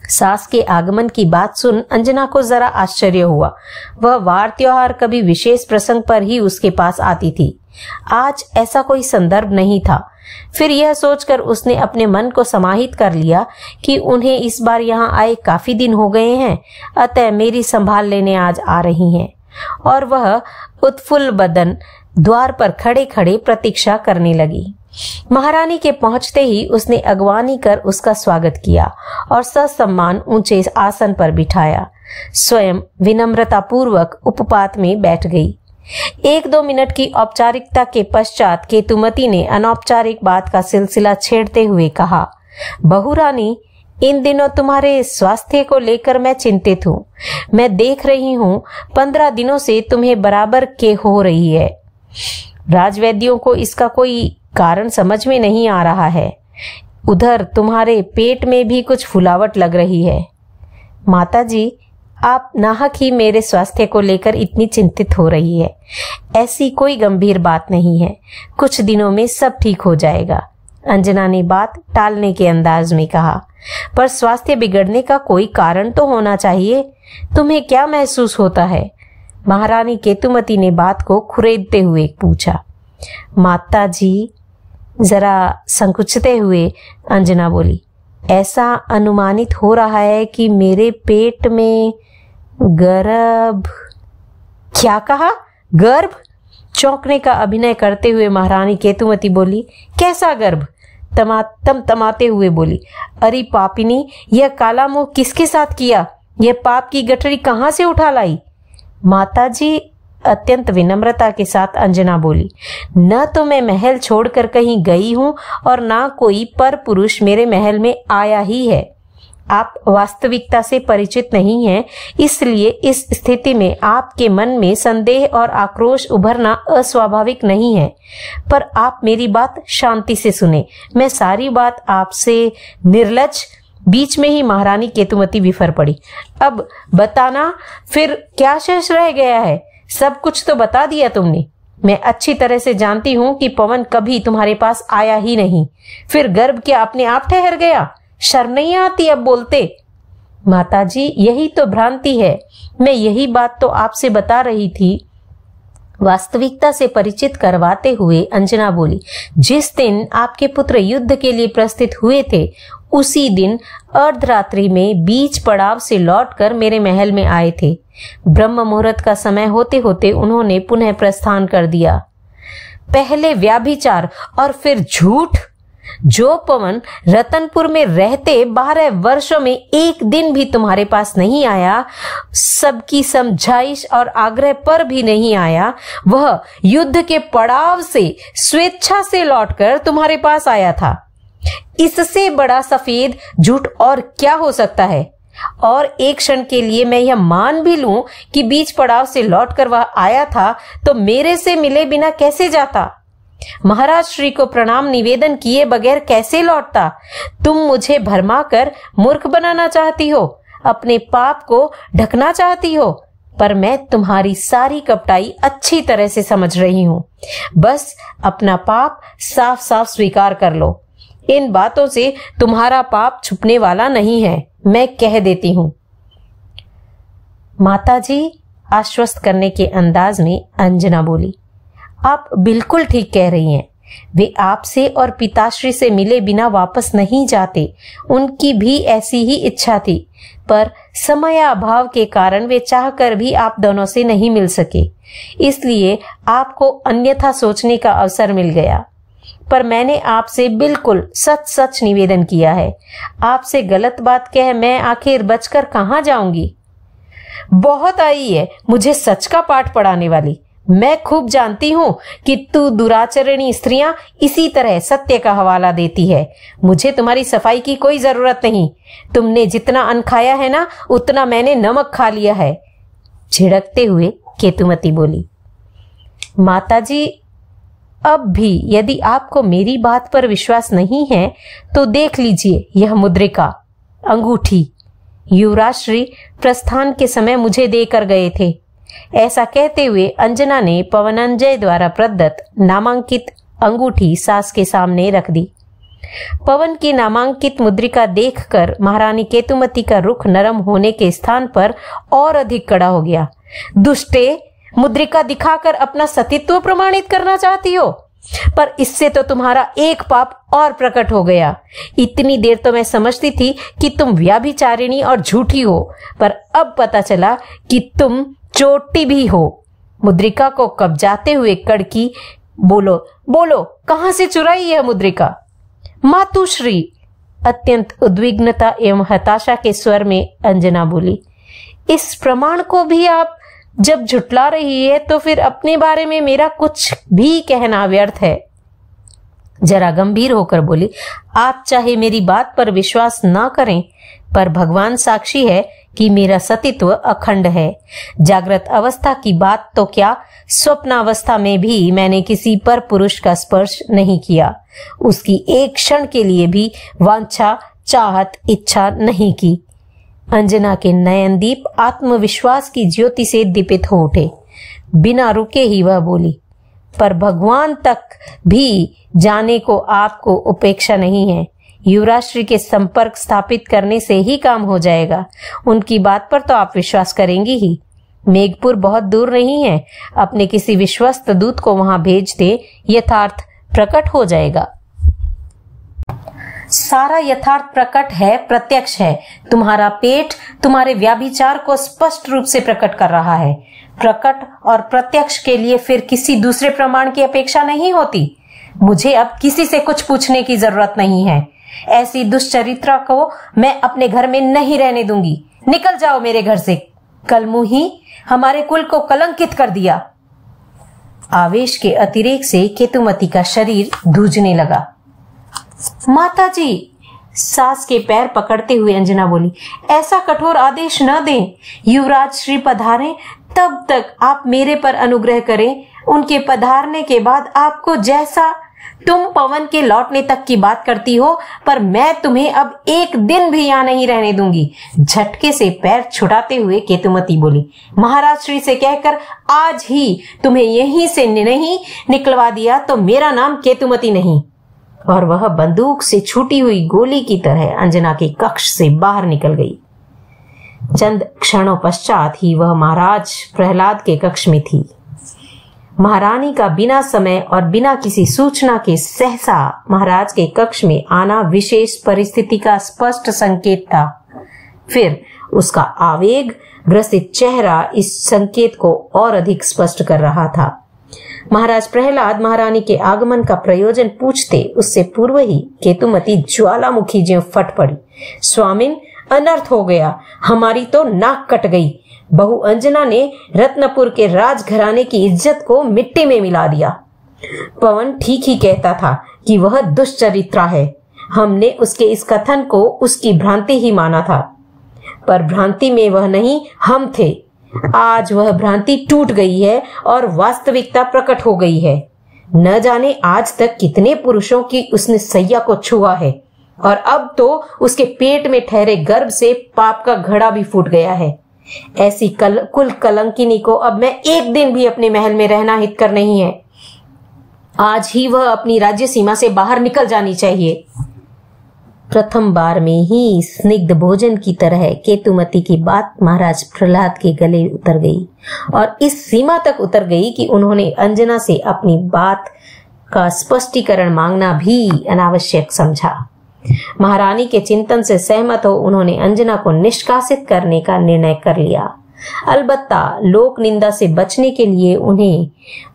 सास के आगमन की बात सुन अंजना को जरा आश्चर्य हुआ। वह वार त्योहार कभी विशेष प्रसंग पर ही उसके पास आती थी, आज ऐसा कोई संदर्भ नहीं था। फिर यह सोचकर उसने अपने मन को समाहित कर लिया कि उन्हें इस बार यहाँ आए काफी दिन हो गए हैं, अतः मेरी संभाल लेने आज आ रही हैं। और वह उत्फुल्ल बदन द्वार पर खड़े खड़े प्रतीक्षा करने लगी। महारानी के पहुंचते ही उसने अगवानी कर उसका स्वागत किया और ससम्मान ऊंचे आसन पर बिठाया। स्वयं विनम्रता पूर्वक उपपात में बैठ गई। 1-2 मिनट की औपचारिकता के पश्चात केतुमती ने अनौपचारिक बात का सिलसिला छेड़ते हुए कहा, बहुरानी, इन दिनों तुम्हारे स्वास्थ्य को लेकर मैं चिंतित हूँ। मैं देख रही हूँ 15 दिनों से तुम्हें बराबर के हो रही है। राजवैद्यों को इसका कोई कारण समझ में नहीं आ रहा है। उधर तुम्हारे पेट में भी कुछ फुलावट लग रही है। माताजी, आप नाहक ही मेरे स्वास्थ्य को लेकर इतनी चिंतित हो रही है। ऐसी कोई गंभीर बात नहीं है, कुछ दिनों में सब ठीक हो जाएगा। अंजना ने बात टालने के अंदाज में कहा, पर स्वास्थ्य बिगड़ने का कोई कारण तो होना चाहिए। तुम्हें क्या महसूस होता है? महारानी केतुमती ने बात को खुरेदते हुए पूछा। माताजी, जरा संकुचिते हुए अंजना बोली, ऐसा अनुमानित हो रहा है कि मेरे पेट में गर्भ। क्या कहा? गर्भ? चौंकने का अभिनय करते हुए महारानी केतुमती बोली, कैसा गर्भ? तमाते हुए बोली, अरे पापिनी, यह काला मुंह किसके साथ किया? यह पाप की गठरी कहाँ से उठा लाई? माताजी, अत्यंत विनम्रता के साथ अंजना बोली, न तो मैं महल छोड़कर कहीं गई हूँ और ना कोई पर पुरुष मेरे महल में आया ही है। आप वास्तविकता से परिचित नहीं हैं, इसलिए इस स्थिति में आपके मन में संदेह और आक्रोश उभरना अस्वाभाविक नहीं है। पर आप मेरी बात शांति से सुने। मैं सारी बात आपसे निर्लज। बीच में ही महारानी केतुमती बिफर पड़ी। अब बताना, फिर क्या शेष रह गया है? सब कुछ तो बता दिया तुमने। मैं अच्छी तरह से जानती हूँ कि पवन कभी तुम्हारे पास आया ही नहीं। फिर गर्भ क्या अपने आप ठहर गया? शर्म नहीं आती अब बोलते? माताजी, यही तो भ्रांति है। मैं यही बात तो आपसे बता रही थी। वास्तविकता से परिचित करवाते हुए अंजना बोली, जिस दिन आपके पुत्र युद्ध के लिए प्रस्थित हुए थे, उसी दिन अर्धरात्रि में बीच पड़ाव से लौटकर मेरे महल में आए थे। ब्रह्म मुहूर्त का समय होते होते उन्होंने पुनः प्रस्थान कर दिया। पहले व्याभिचार और फिर झूठ। जो पवन रतनपुर में रहते 12 वर्षों में एक दिन भी तुम्हारे पास नहीं आया, सबकी समझाइश और आग्रह पर भी नहीं आया, वह युद्ध के पड़ाव से स्वेच्छा से लौटकर तुम्हारे पास आया था। इससे बड़ा सफेद झूठ और क्या हो सकता है? और एक क्षण के लिए मैं यह मान भी लूं कि बीच पड़ाव से लौटकर वह आया था, तो मेरे से मिले बिना कैसे जाता? महाराज श्री को प्रणाम निवेदन किए बगैर कैसे लौटता? तुम मुझे भरमाकर मूर्ख बनाना चाहती हो, अपने पाप को ढकना चाहती हो, पर मैं तुम्हारी सारी कपटाई अच्छी तरह से समझ रही हूं। बस अपना पाप साफ साफ स्वीकार कर लो। इन बातों से तुम्हारा पाप छुपने वाला नहीं है, मैं कह देती हूं। माताजी, आश्वस्त करने के अंदाज में अंजना बोली, आप बिल्कुल ठीक कह रही हैं। वे आपसे और पिताश्री से मिले बिना वापस नहीं जाते। उनकी भी ऐसी ही इच्छा थी, पर समय अभाव के कारण वे चाहकर भी आप दोनों से नहीं मिल सके। इसलिए आपको अन्यथा सोचने का अवसर मिल गया। पर मैंने आपसे बिल्कुल सच सच निवेदन किया है। आपसे गलत बात कह मैं आखिर बचकर कहाँ जाऊंगी? बहुत आई है मुझे सच का पाठ पढ़ाने वाली। मैं खूब जानती हूँ कि तू दुराचरणी स्त्रियां इसी तरह सत्य का हवाला देती है। मुझे तुम्हारी सफाई की कोई जरूरत नहीं। तुमने जितना अन्न खाया है ना, उतना मैंने नमक खा लिया है। झिड़कते हुए केतुमती बोली, माताजी, अब भी यदि आपको मेरी बात पर विश्वास नहीं है तो देख लीजिए यह मुद्रिका, अंगूठी युवराज श्री प्रस्थान के समय मुझे देकर गए थे। ऐसा कहते हुए अंजना ने पवनंजय द्वारा प्रदत्त नामांकित अंगूठी सास के सामने रख दी। पवन की नामांकित मुद्रिका देखकर महारानी केतुमती का रुख नरम होने के स्थान पर और अधिक कड़ा हो गया। दुष्टे, मुद्रिका दिखाकर अपना सतीत्व प्रमाणित करना चाहती हो, पर इससे तो तुम्हारा एक पाप और प्रकट हो गया। इतनी देर तो मैं समझती थी कि तुम व्यभिचारिणी और झूठी हो, पर अब पता चला कि तुम चोटी भी हो। मुद्रिका को कब्जाते हुए कड़की, बोलो बोलो, कहां से चुराई यह मुद्रिका? मातुश्री, अत्यंत उद्विग्नता एवं हताशा के स्वर में अंजना बोली। इस प्रमाण को भी आप जब झुटला रही है तो फिर अपने बारे में मेरा कुछ भी कहना व्यर्थ है। जरा गंभीर होकर बोली, आप चाहे मेरी बात पर विश्वास ना करें, पर भगवान साक्षी है कि मेरा सतीत्व अखंड है। जागृत अवस्था की बात तो क्या, स्वप्नावस्था में भी मैंने किसी पर पुरुष का स्पर्श नहीं किया, उसकी एक क्षण के लिए भी वांछा, चाहत, इच्छा नहीं की। अंजना के नयनदीप आत्मविश्वास की ज्योति से दीपित हो उठे। बिना रुके ही वह बोली, पर भगवान तक भी जाने को आपको उपेक्षा नहीं है। युवराज श्री के संपर्क स्थापित करने से ही काम हो जाएगा। उनकी बात पर तो आप विश्वास करेंगी ही। मेघपुर बहुत दूर नहीं है, अपने किसी विश्वस्त दूत को वहां भेज दे, यथार्थ प्रकट हो जाएगा। सारा यथार्थ प्रकट है, प्रत्यक्ष है। तुम्हारा पेट तुम्हारे व्याभिचार को स्पष्ट रूप से प्रकट कर रहा है। प्रकट और प्रत्यक्ष के लिए फिर किसी दूसरे प्रमाण की अपेक्षा नहीं होती। मुझे अब किसी से कुछ पूछने की जरूरत नहीं है। ऐसी दुष्चरित्रा को मैं अपने घर में नहीं रहने दूंगी। निकल जाओ मेरे घर से। कल मुही हमारे कुल को कलंकित कर दिया। आवेश के अतिरेक से केतुमती का शरीर धूजने लगा। माता जी, सास के पैर पकड़ते हुए अंजना बोली, ऐसा कठोर आदेश न दें। युवराज श्री पधारें तब तक आप मेरे पर अनुग्रह करें। उनके पधारने के बाद आपको जैसा, तुम पवन के लौटने तक की बात करती हो, पर मैं तुम्हें अब एक दिन भी यहाँ नहीं रहने दूंगी। झटके से पैर छुड़ाते हुए केतुमती बोली, महाराज श्री से कहकर आज ही तुम्हें यहीं से नहीं निकलवा दिया तो मेरा नाम केतुमती नहीं। और वह बंदूक से छूटी हुई गोली की तरह अंजना के कक्ष से बाहर निकल गई। चंद क्षणों पश्चात ही वह महाराज प्रहलाद के कक्ष में थी। महारानी का बिना समय और बिना किसी सूचना के सहसा महाराज के कक्ष में आना विशेष परिस्थिति का स्पष्ट संकेत था। फिर उसका आवेग ग्रसित चेहरा इस संकेत को और अधिक स्पष्ट कर रहा था। महाराज प्रहलाद महारानी के आगमन का प्रयोजन पूछते उससे पूर्व ही केतुमती ज्वालामुखी ज्यों फट पड़ी। स्वामिन, अनर्थ हो गया, हमारी तो नाक कट गई। बहू अंजना ने रत्नपुर के राजघराने की इज्जत को मिट्टी में मिला दिया। पवन ठीक ही कहता था कि वह दुष्चरित्रा है। हमने उसके इस कथन को उसकी भ्रांति ही माना था, पर भ्रांति में वह नहीं, हम थे। आज वह भ्रांति टूट गई है और वास्तविकता प्रकट हो गई है। न जाने आज तक कितने पुरुषों की उसने सैया को छुआ है, और अब तो उसके पेट में ठहरे गर्भ से पाप का घड़ा भी फूट गया है। ऐसी कुल कलंकिनी को अब मैं एक दिन भी अपने महल में रहना हितकर नहीं है। आज ही वह अपनी राज्य सीमा से बाहर निकल जानी चाहिए। प्रथम बार में ही स्निग्ध भोजन की तरह केतुमती की बात महाराज प्रहलाद के गले उतर गई, और इस सीमा तक उतर गई कि उन्होंने अंजना से अपनी बात का स्पष्टीकरण मांगना भी अनावश्यक समझा। महारानी के चिंतन से सहमत हो उन्होंने अंजना को निष्कासित करने का निर्णय कर लिया। अलबत्ता लोक निंदा से बचने के लिए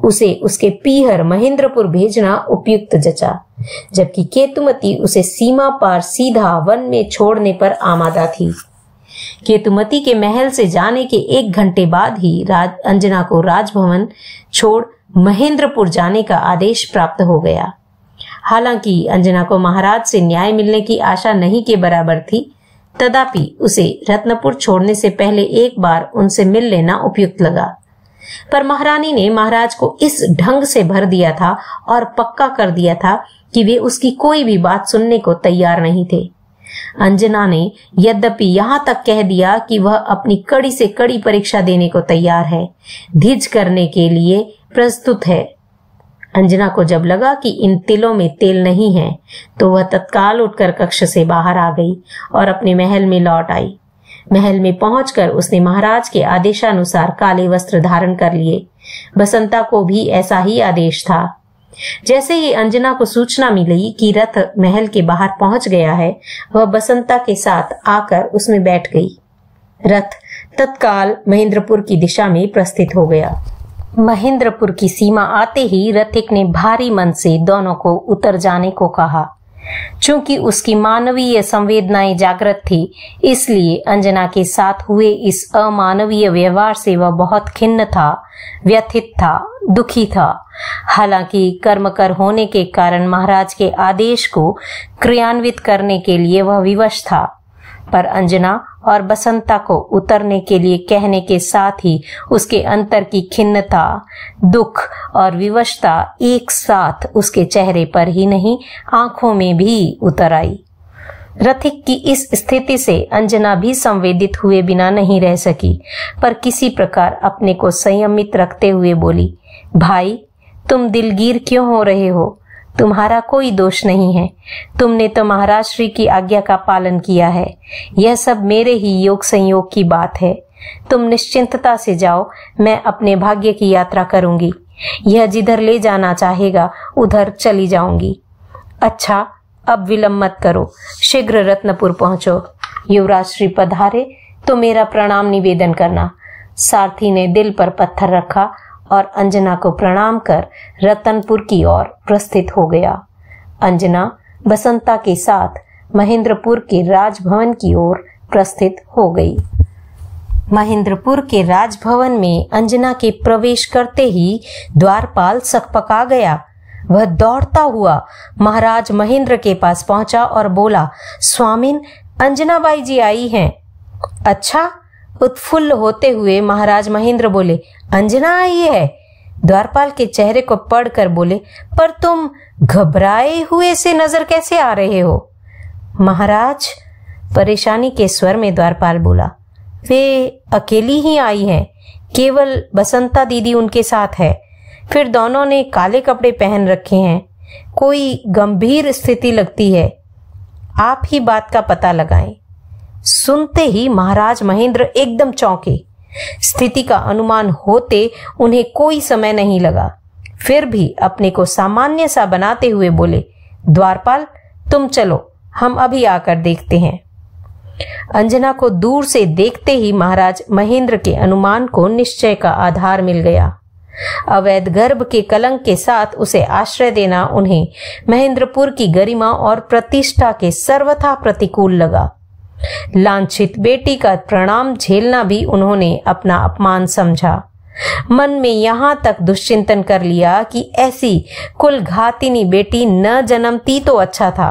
उसे उसके पीहर महेंद्रपुर भेजना उपयुक्त जचा, जबकि केतुमती उसे सीमा पार सीधा वन में छोड़ने पर आमादा थी। केतुमती के महल से जाने के 1 घंटे बाद ही अंजना को राजभवन छोड़ महेंद्रपुर जाने का आदेश प्राप्त हो गया। हालांकि अंजना को महाराज से न्याय मिलने की आशा नहीं के बराबर थी, तथापि उसे रत्नपुर छोड़ने से पहले एक बार उनसे मिल लेना उपयुक्त लगा। पर महारानी ने महाराज को इस ढंग से भर दिया था और पक्का कर दिया था कि वे उसकी कोई भी बात सुनने को तैयार नहीं थे। अंजना ने यद्यपि यहाँ तक कह दिया कि वह अपनी कड़ी से कड़ी परीक्षा देने को तैयार है, धिज करने के लिए प्रस्तुत है। अंजना को जब लगा कि इन तिलों में तेल नहीं है तो वह तत्काल उठकर कक्ष से बाहर आ गई और अपने महल में लौट आई। महल में पहुंचकर उसने महाराज के आदेशानुसार काले वस्त्र धारण कर लिए। बसंता को भी ऐसा ही आदेश था। जैसे ही अंजना को सूचना मिली कि रथ महल के बाहर पहुंच गया है, वह बसंता के साथ आकर उसमें बैठ गई। रथ तत्काल महेंद्रपुर की दिशा में प्रस्थित हो गया। महेंद्रपुर की सीमा आते ही रथिक ने भारी मन से दोनों को उतर जाने को कहा। चूंकि उसकी मानवीय संवेदनाएं जागृत थी, इसलिए अंजना के साथ हुए इस अमानवीय व्यवहार से वह बहुत खिन्न था, व्यथित था, दुखी था। हालांकि कर्मकर होने के कारण महाराज के आदेश को क्रियान्वित करने के लिए वह विवश था, पर अंजना और बसंता को उतरने के लिए कहने के साथ ही उसके अंतर की खिन्नता, दुख और विवशता एक साथ उसके चेहरे पर ही नहीं, आंखों में भी उतर आई। रथिक की इस स्थिति से अंजना भी संवेदित हुए बिना नहीं रह सकी, पर किसी प्रकार अपने को संयमित रखते हुए बोली, भाई तुम दिलगीर क्यों हो रहे हो? तुम्हारा कोई दोष नहीं है। तुमने तो महाराज श्री की आज्ञा का पालन किया है। यह सब मेरे ही योग संयोग की बात है। तुम निश्चिंतता से जाओ, मैं अपने भाग्य की यात्रा करूंगी। यह जिधर ले जाना चाहेगा उधर चली जाऊंगी। अच्छा, अब विलंब मत करो, शीघ्र रत्नपुर पहुंचो। युवराज श्री पधारे तो मेरा प्रणाम निवेदन करना। सारथी ने दिल पर पत्थर रखा और अंजना को प्रणाम कर रतनपुर की ओर प्रस्थित हो गया। अंजना बसंता के साथ महेंद्रपुर के राजभवन की ओर प्रस्थित हो गई। महेंद्रपुर के राजभवन में अंजना के प्रवेश करते ही द्वारपाल सकपका गया। वह दौड़ता हुआ महाराज महेंद्र के पास पहुंचा और बोला, स्वामिन, अंजना बाई जी आई हैं। अच्छा? उत्फुल्ल होते हुए महाराज महेंद्र बोले, अंजना आई है? द्वारपाल के चेहरे को पढ़कर बोले, पर तुम घबराए हुए से नजर कैसे आ रहे हो? महाराज, परेशानी के स्वर में द्वारपाल बोला, वे अकेली ही आई हैं, केवल बसंता दीदी उनके साथ है। फिर दोनों ने काले कपड़े पहन रखे हैं। कोई गंभीर स्थिति लगती है। आप ही बात का पता लगाएं। सुनते ही महाराज महेंद्र एकदम चौंके। स्थिति का अनुमान होते उन्हें कोई समय नहीं लगा। फिर भी अपने को सामान्य सा बनाते हुए बोले, द्वारपाल तुम चलो, हम अभी आकर देखते हैं। अंजना को दूर से देखते ही महाराज महेंद्र के अनुमान को निश्चय का आधार मिल गया। अवैध गर्भ के कलंक के साथ उसे आश्रय देना उन्हें महेंद्रपुर की गरिमा और प्रतिष्ठा के सर्वथा प्रतिकूल लगा। लांछित बेटी का प्रणाम झेलना भी उन्होंने अपना अपमान समझा। मन में यहां तक दुश्चिंतन कर लिया कि ऐसी कुलघातिनी बेटी न जन्मती तो अच्छा था,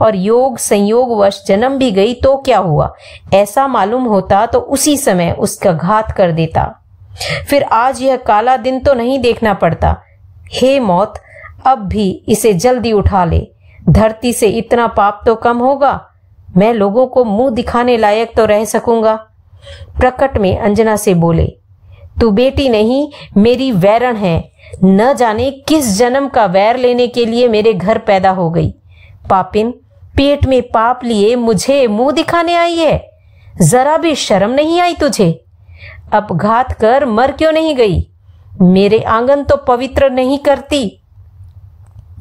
और योग संयोगवश जन्म भी गई तो क्या हुआ? ऐसा मालूम होता तो उसी समय उसका घात कर देता। फिर आज यह काला दिन तो नहीं देखना पड़ता। हे मौत, अब भी इसे जल्दी उठा ले। धरती से इतना पाप तो कम होगा। मैं लोगों को मुंह दिखाने लायक तो रह सकूंगा। प्रकट में अंजना से बोले, तू बेटी नहीं, मेरी वैरण है। न जाने किस जन्म का वैर लेने के लिए मेरे घर पैदा हो गई। पापिन, पेट में पाप लिए मुझे मुंह दिखाने आई है। जरा भी शर्म नहीं आई तुझे? अब घात कर मर क्यों नहीं गई? मेरे आंगन तो पवित्र नहीं करती।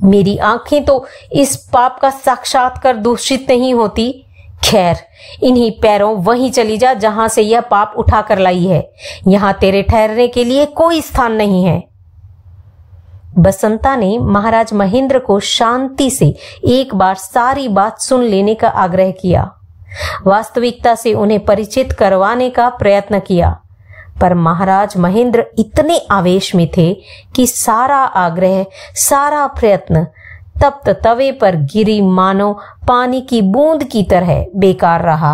मेरी आंखें तो इस पाप का साक्षात्कार दूषित नहीं होती। खैर, इन्हीं पैरों वहीं चली जा जहां से यह पाप उठा कर लाई है। यहां तेरे ठहरने के लिए कोई स्थान नहीं है। बसंता ने महाराज महेंद्र को शांति से एक बार सारी बात सुन लेने का आग्रह किया। वास्तविकता से उन्हें परिचित करवाने का प्रयत्न किया, पर महाराज महेंद्र इतने आवेश में थे कि सारा आग्रह, सारा प्रयत्न तप्त तवे पर गिरी मानो पानी की बूंद की तरह बेकार रहा।